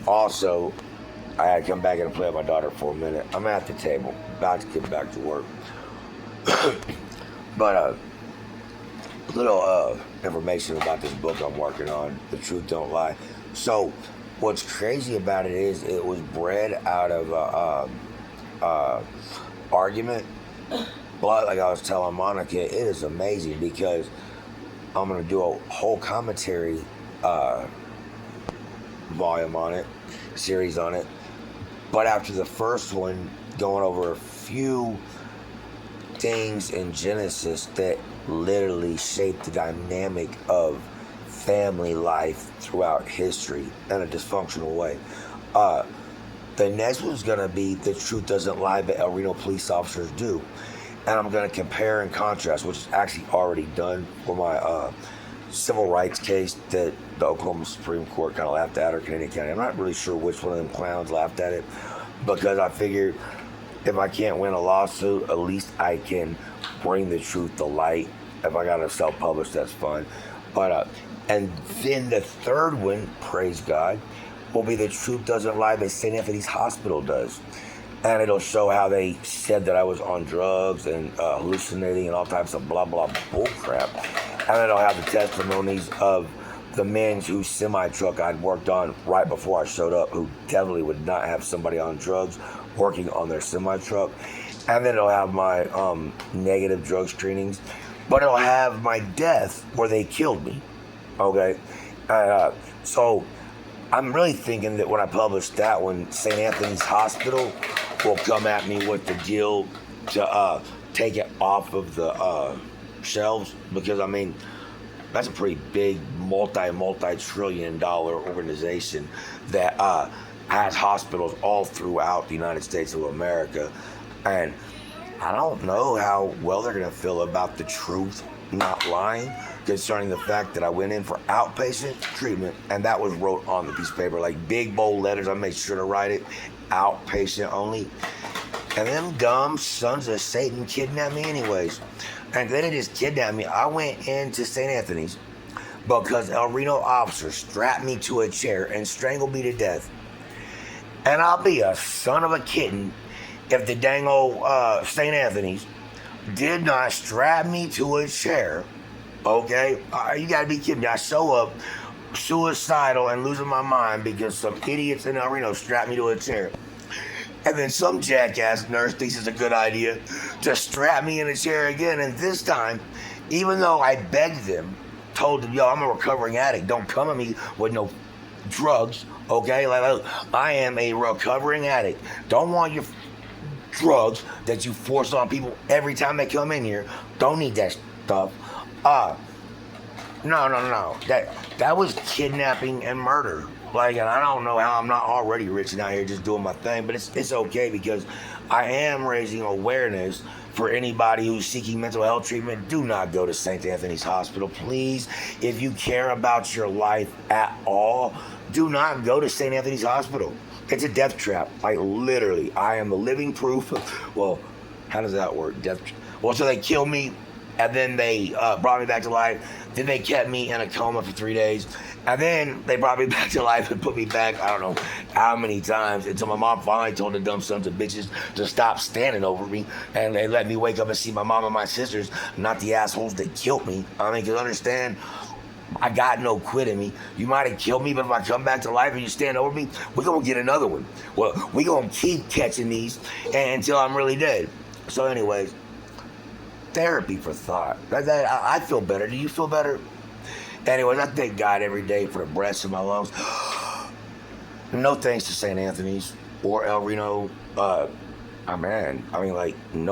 Also, I had to come back in and play with my daughter for a minute. I'm at the table, about to get back to work. But a little information about this book I'm working on, The Truth Don't Lie. So, what's crazy about it is it was bred out of argument. But like I was telling Monica, it is amazing because I'm gonna do a whole commentary volume on it, series on it. But after the first one, going over a few things in Genesis that literally shaped the dynamic of family life throughout history in a dysfunctional way. The next one's gonna be The Truth Doesn't Lie, but El Reno police officers do. And I'm gonna compare and contrast, which is actually already done for my civil rights case that the Oklahoma Supreme Court kind of laughed at, or Canadian County. I'm not really sure which one of them clowns laughed at it, because I figured if I can't win a lawsuit, at least I can bring the truth to light. If I gotta self-publish, that's fine. But and then the third one, praise God, will be The Truth Doesn't Lie, but St. Anthony's Hospital does. And it'll show how they said that I was on drugs and hallucinating and all types of blah blah bullcrap. And it'll have the testimonies of the men whose semi-truck I'd worked on right before I showed up, who definitely would not have somebody on drugs working on their semi-truck. And then it'll have my negative drug screenings. But it'll have my death where they killed me. Okay? So I'm really thinking that when I publish that one, St. Anthony's Hospital will come at me with the deal to take it off of the shelves, because I mean, that's a pretty big multi-trillion-dollar organization that has hospitals all throughout the United States of America. And I don't know how well they're going to feel about the truth not lying concerning the fact that I went in for outpatient treatment, and that was wrote on the piece of paper, like big bold letters. I made sure to write it, outpatient only. And them dumb sons of Satan kidnapped me anyways. And they didn't just kidnap me. I went into St. Anthony's because El Reno officer strapped me to a chair and strangled me to death. And I'll be a son of a kitten if the dang old St. Anthony's did not strap me to a chair. Okay? You gotta be kidding me. I show up suicidal and losing my mind because some idiots in El Reno strapped me to a chair. And then some jackass nurse thinks it's a good idea to strap me in a chair again. And this time, even though I begged them, told them, yo, I'm a recovering addict, don't come at me with no drugs, okay? Like, I am a recovering addict. Don't want your drugs that you force on people every time they come in here. Don't need that stuff. No. That was kidnapping and murder. Like, and I don't know how I'm not already rich and out here just doing my thing, but it's okay because I am raising awareness for anybody who's seeking mental health treatment. Do not go to St. Anthony's Hospital, please. If you care about your life at all, do not go to St. Anthony's Hospital. It's a death trap. Like, literally, I am the living proof. Well, how does that work? Well, so they killed me, and then they brought me back to life. Then they kept me in a coma for 3 days. And then they brought me back to life and put me back, I don't know how many times, until my mom finally told the dumb sons of bitches to stop standing over me. And they let me wake up and see my mom and my sisters, not the assholes that killed me. I mean, because understand, I got no quit in me. You might have killed me, but if I come back to life and you stand over me, we're going to get another one. Well, we're going to keep catching these until I'm really dead. So anyways, therapy for thought. I feel better. Do you feel better? Anyways, I thank God every day for the breaths in my lungs. No thanks to St. Anthony's or El Reno. No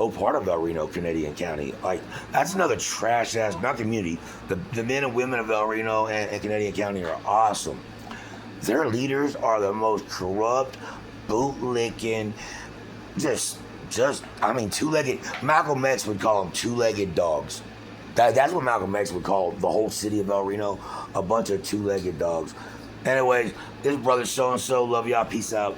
part of El Reno, Canadian County. Like, that's another trash-ass, not community. The men and women of El Reno and Canadian County are awesome. Their leaders are the most corrupt, bootlicking, two-legged. Malcolm X would call them two-legged dogs. That's what Malcolm X would call the whole city of El Reno, a bunch of two-legged dogs. Anyways, this brother so-and-so, love y'all, peace out.